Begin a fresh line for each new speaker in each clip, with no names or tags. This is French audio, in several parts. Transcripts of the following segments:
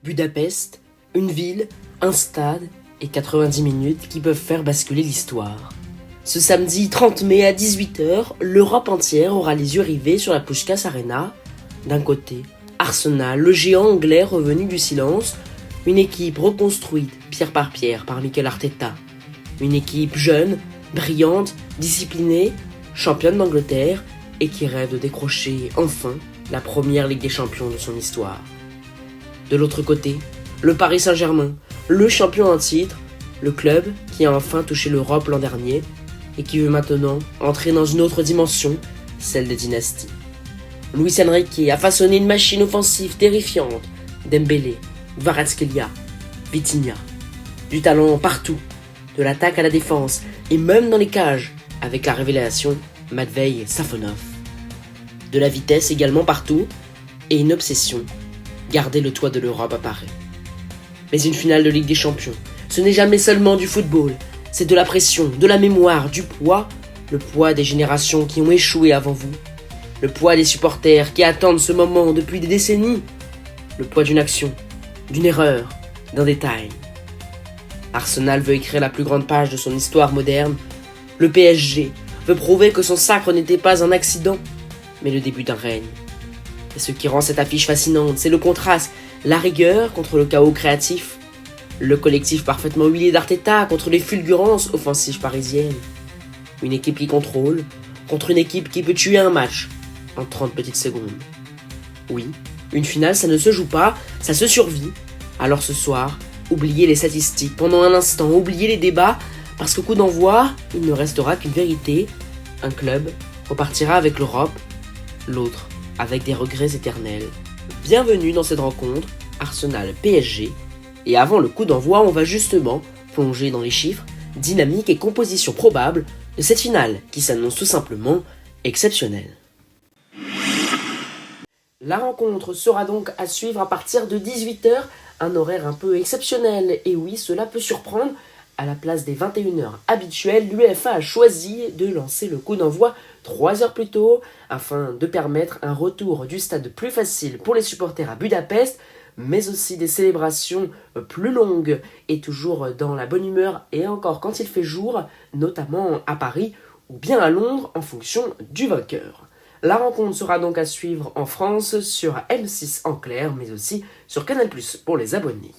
Budapest, une ville, un stade et 90 minutes qui peuvent faire basculer l'histoire. Ce samedi 30 mai à 18h, l'Europe entière aura les yeux rivés sur la Puskás Arena. D'un côté, Arsenal, le géant anglais revenu du silence, une équipe reconstruite pierre par pierre par Mikel Arteta. Une équipe jeune, brillante, disciplinée, championne d'Angleterre et qui rêve de décrocher enfin la première Ligue des Champions de son histoire. De l'autre côté, le Paris Saint-Germain, le champion en titre, le club qui a enfin touché l'Europe l'an dernier et qui veut maintenant entrer dans une autre dimension, celle des dynasties. Luis Enrique a façonné une machine offensive terrifiante, Dembélé, Kvaratskhelia, Vitinha. Du talent partout, de l'attaque à la défense et même dans les cages, avec la révélation Matvei Safonov. De la vitesse également partout et une obsession, garder le toit de l'Europe à Paris. Mais une finale de Ligue des Champions, ce n'est jamais seulement du football, c'est de la pression, de la mémoire, du poids, le poids des générations qui ont échoué avant vous, le poids des supporters qui attendent ce moment depuis des décennies, le poids d'une action, d'une erreur, d'un détail. Arsenal veut écrire la plus grande page de son histoire moderne, le PSG veut prouver que son sacre n'était pas un accident, mais le début d'un règne. Et ce qui rend cette affiche fascinante, c'est le contraste, la rigueur contre le chaos créatif, le collectif parfaitement huilé d'Arteta contre les fulgurances offensives parisiennes. Une équipe qui contrôle, contre une équipe qui peut tuer un match en 30 petites secondes. Oui, une finale ça ne se joue pas, ça se survit. Alors ce soir, oubliez les statistiques pendant un instant, oubliez les débats, parce qu'au coup d'envoi, il ne restera qu'une vérité. Un club repartira avec l'Europe, l'autre avec des regrets éternels. Bienvenue dans cette rencontre, Arsenal-PSG. Et avant le coup d'envoi, on va justement plonger dans les chiffres, dynamiques et compositions probables de cette finale qui s'annonce tout simplement exceptionnelle. La rencontre sera donc à suivre à partir de 18h, un horaire un peu exceptionnel. Et oui, cela peut surprendre. À la place des 21h habituelles, l'UEFA a choisi de lancer le coup d'envoi 3 heures plus tôt afin de permettre un retour du stade plus facile pour les supporters à Budapest, mais aussi des célébrations plus longues et toujours dans la bonne humeur et encore quand il fait jour, notamment à Paris ou bien à Londres en fonction du vainqueur. La rencontre sera donc à suivre en France sur M6 en clair, mais aussi sur Canal+ pour les abonnés.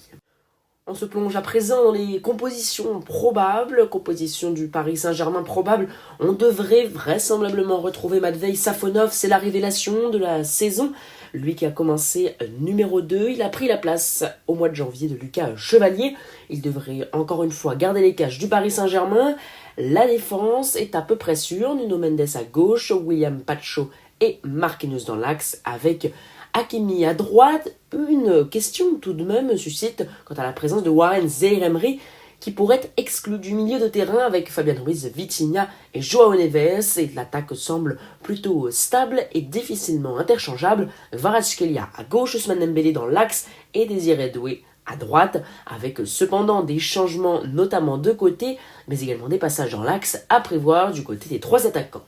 On se plonge à présent dans les compositions probables, composition du Paris Saint-Germain probable. On devrait vraisemblablement retrouver Matvei Safonov, c'est la révélation de la saison. Lui qui a commencé numéro 2, il a pris la place au mois de janvier de Lucas Chevalier. Il devrait encore une fois garder les cages du Paris Saint-Germain. La défense est à peu près sûre, Nuno Mendes à gauche, William Pacho et Marquinhos dans l'axe avec Hakimi à droite. Une question tout de même suscite quant à la présence de Warren Zaïre-Emery qui pourrait être exclu du milieu de terrain avec Fabian Ruiz, Vitinha et João Neves, et l'attaque semble plutôt stable et difficilement interchangeable. Kvaratskhelia à gauche, Ousmane Dembélé dans l'axe et Désiré Doué à droite, avec cependant des changements notamment de côté, mais également des passages dans l'axe à prévoir du côté des 3 attaquants.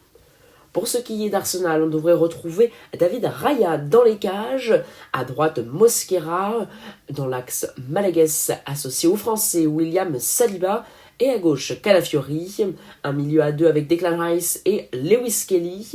Pour ce qui est d'Arsenal, on devrait retrouver David Raya dans les cages, à droite Mosquera, dans l'axe Malaguès associé au français William Saliba, et à gauche Calafiori, un milieu à 2 avec Declan Rice et Lewis Kelly,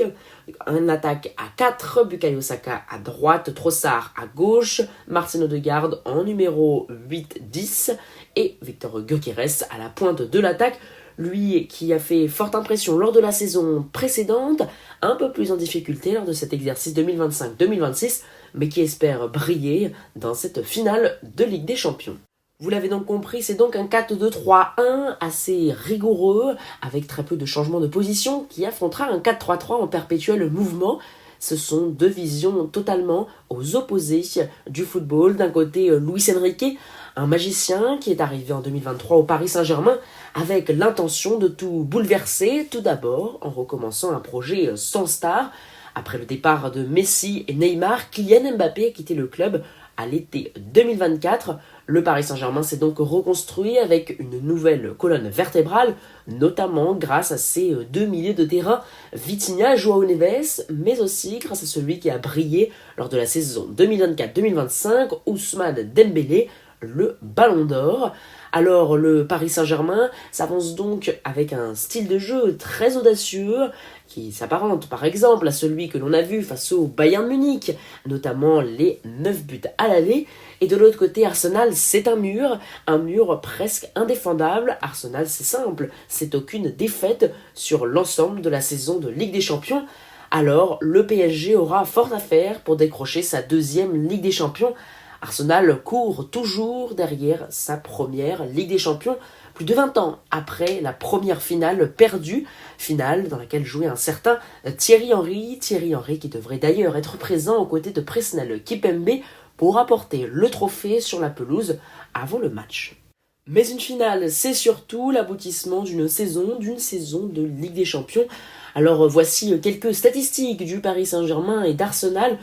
un attaque à 4, Bukayo Saka à droite, Trossard à gauche, Martin Odegaard en numéro 8-10 et Victor Gyökeres à la pointe de l'attaque. Lui qui a fait forte impression lors de la saison précédente, un peu plus en difficulté lors de cet exercice 2025-2026, mais qui espère briller dans cette finale de Ligue des Champions. Vous l'avez donc compris, c'est donc un 4-2-3-1 assez rigoureux, avec très peu de changements de position, qui affrontera un 4-3-3 en perpétuel mouvement. Ce sont deux visions totalement aux opposés du football. D'un côté, Luis Enrique, un magicien qui est arrivé en 2023 au Paris Saint-Germain avec l'intention de tout bouleverser, tout d'abord en recommençant un projet sans star. Après le départ de Messi et Neymar, Kylian Mbappé a quitté le club à l'été 2024. Le Paris Saint-Germain s'est donc reconstruit avec une nouvelle colonne vertébrale, notamment grâce à ses deux milieux de terrain, Vitinha et João Neves, mais aussi grâce à celui qui a brillé lors de la saison 2024-2025, Ousmane Dembélé, le Ballon d'Or. Alors le Paris Saint-Germain s'avance donc avec un style de jeu très audacieux qui s'apparente par exemple à celui que l'on a vu face au Bayern Munich, notamment les 9 buts à l'aller. Et de l'autre côté, Arsenal, c'est un mur presque indéfendable. Arsenal, c'est simple, c'est aucune défaite sur l'ensemble de la saison de Ligue des Champions. Alors le PSG aura fort à faire pour décrocher sa deuxième Ligue des Champions. Arsenal court toujours derrière sa première Ligue des Champions, plus de 20 ans après la première finale perdue, finale dans laquelle jouait un certain Thierry Henry qui devrait d'ailleurs être présent aux côtés de Presnel Kimpembe pour apporter le trophée sur la pelouse avant le match. Mais une finale, c'est surtout l'aboutissement d'une saison de Ligue des Champions. Alors voici quelques statistiques du Paris Saint-Germain et d'Arsenal.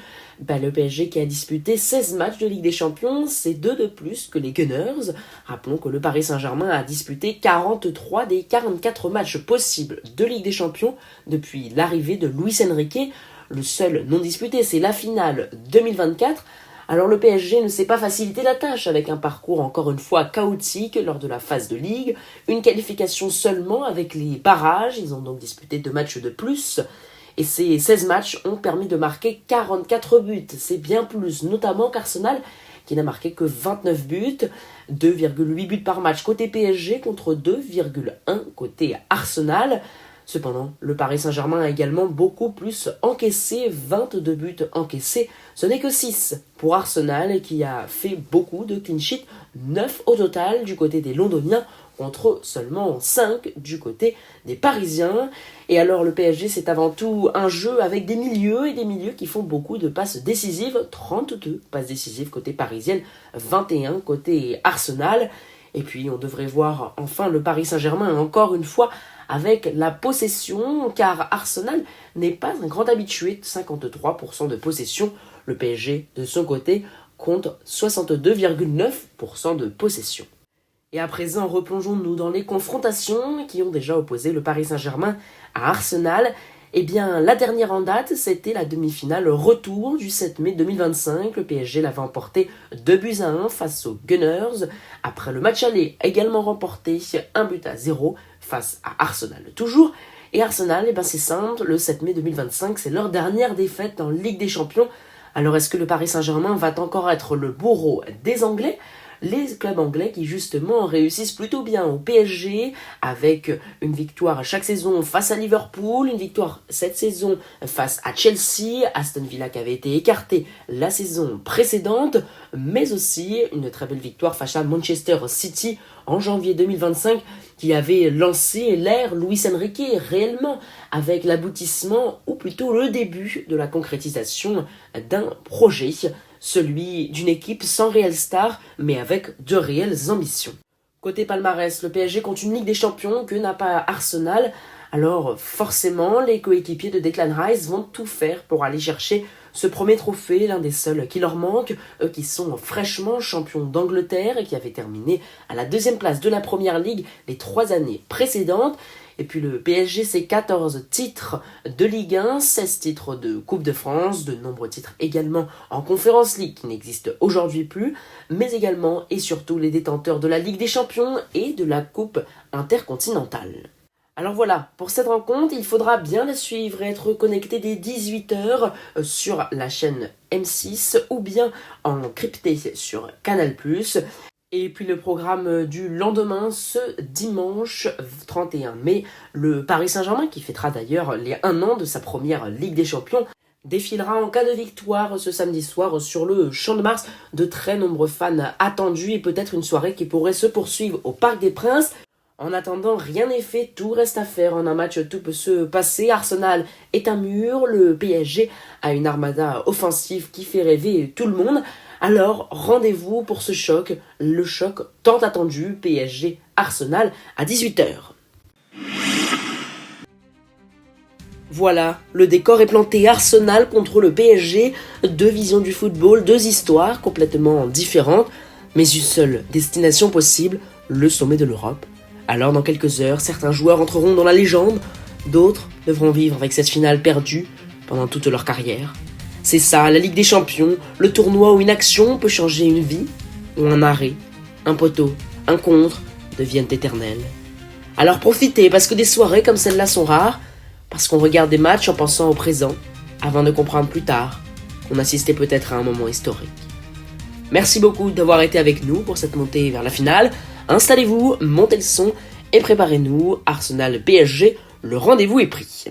Le PSG qui a disputé 16 matchs de Ligue des Champions, c'est 2 de plus que les Gunners. Rappelons que le Paris Saint-Germain a disputé 43 des 44 matchs possibles de Ligue des Champions depuis l'arrivée de Luis Enrique. Le seul non disputé, c'est la finale 2024. Alors le PSG ne s'est pas facilité la tâche avec un parcours encore une fois chaotique lors de la phase de Ligue, une qualification seulement avec les barrages, ils ont donc disputé 2 matchs de plus, et ces 16 matchs ont permis de marquer 44 buts, c'est bien plus, notamment qu'Arsenal qui n'a marqué que 29 buts, 2,8 buts par match côté PSG contre 2,1 côté Arsenal. Cependant, le Paris Saint-Germain a également beaucoup plus encaissé, 22 buts encaissés, ce n'est que 6 pour Arsenal qui a fait beaucoup de clean sheets, 9 au total du côté des Londoniens contre seulement 5 du côté des Parisiens. Et alors le PSG c'est avant tout un jeu avec des milieux et des milieux qui font beaucoup de passes décisives, 32 passes décisives côté parisienne, 21 côté Arsenal. Et puis on devrait voir enfin le Paris Saint-Germain encore une fois avec la possession, car Arsenal n'est pas un grand habitué de 53% de possession. Le PSG, de son côté, compte 62,9% de possession. Et à présent, replongeons-nous dans les confrontations qui ont déjà opposé le Paris Saint-Germain à Arsenal. Eh bien, la dernière en date, c'était la demi-finale retour du 7 mai 2025. Le PSG l'avait emporté 2-1 face aux Gunners. Après le match aller, également remporté 1-0 face à Arsenal toujours. Et Arsenal, c'est simple, le 7 mai 2025, c'est leur dernière défaite en Ligue des Champions. Alors est-ce que le Paris Saint-Germain va encore être le bourreau des Anglais ? Les clubs anglais qui justement réussissent plutôt bien au PSG avec une victoire chaque saison face à Liverpool, une victoire cette saison face à Chelsea, Aston Villa qui avait été écarté la saison précédente, mais aussi une très belle victoire face à Manchester City en janvier 2025 qui avait lancé l'ère Luis Enrique réellement avec l'aboutissement ou plutôt le début de la concrétisation d'un projet, celui d'une équipe sans réelle star, mais avec de réelles ambitions. Côté palmarès, le PSG compte une Ligue des Champions que n'a pas Arsenal, alors forcément les coéquipiers de Declan Rice vont tout faire pour aller chercher ce premier trophée, l'un des seuls qui leur manque, eux qui sont fraîchement champions d'Angleterre et qui avaient terminé à la 2e place de la Première Ligue les 3 années précédentes. Et puis le PSG, c'est 14 titres de Ligue 1, 16 titres de Coupe de France, de nombreux titres également en Conference League qui n'existent aujourd'hui plus, mais également et surtout les détenteurs de la Ligue des Champions et de la Coupe intercontinentale. Alors voilà, pour cette rencontre, il faudra bien la suivre et être connecté dès 18h sur la chaîne M6 ou bien en crypté sur Canal+. Et puis le programme du lendemain, ce dimanche 31 mai, le Paris Saint-Germain, qui fêtera d'ailleurs les 1 an de sa première Ligue des Champions, défilera en cas de victoire ce samedi soir sur le Champ de Mars. De très nombreux fans attendus et peut-être une soirée qui pourrait se poursuivre au Parc des Princes. En attendant, rien n'est fait, tout reste à faire. En un match, tout peut se passer. Arsenal est un mur, le PSG a une armada offensive qui fait rêver tout le monde. Alors, rendez-vous pour ce choc, le choc tant attendu, PSG-Arsenal à 18h. Voilà, le décor est planté, Arsenal contre le PSG, 2 visions du football, 2 histoires complètement différentes. Mais une seule destination possible, le sommet de l'Europe. Alors dans quelques heures, certains joueurs entreront dans la légende, d'autres devront vivre avec cette finale perdue pendant toute leur carrière. C'est ça, la Ligue des Champions, le tournoi où une action peut changer une vie, où un arrêt, un poteau, un contre deviennent éternels. Alors profitez, parce que des soirées comme celle-là sont rares, parce qu'on regarde des matchs en pensant au présent, avant de comprendre plus tard qu'on assistait peut-être à un moment historique. Merci beaucoup d'avoir été avec nous pour cette montée vers la finale. Installez-vous, montez le son et préparez-nous. Arsenal PSG, le rendez-vous est pris.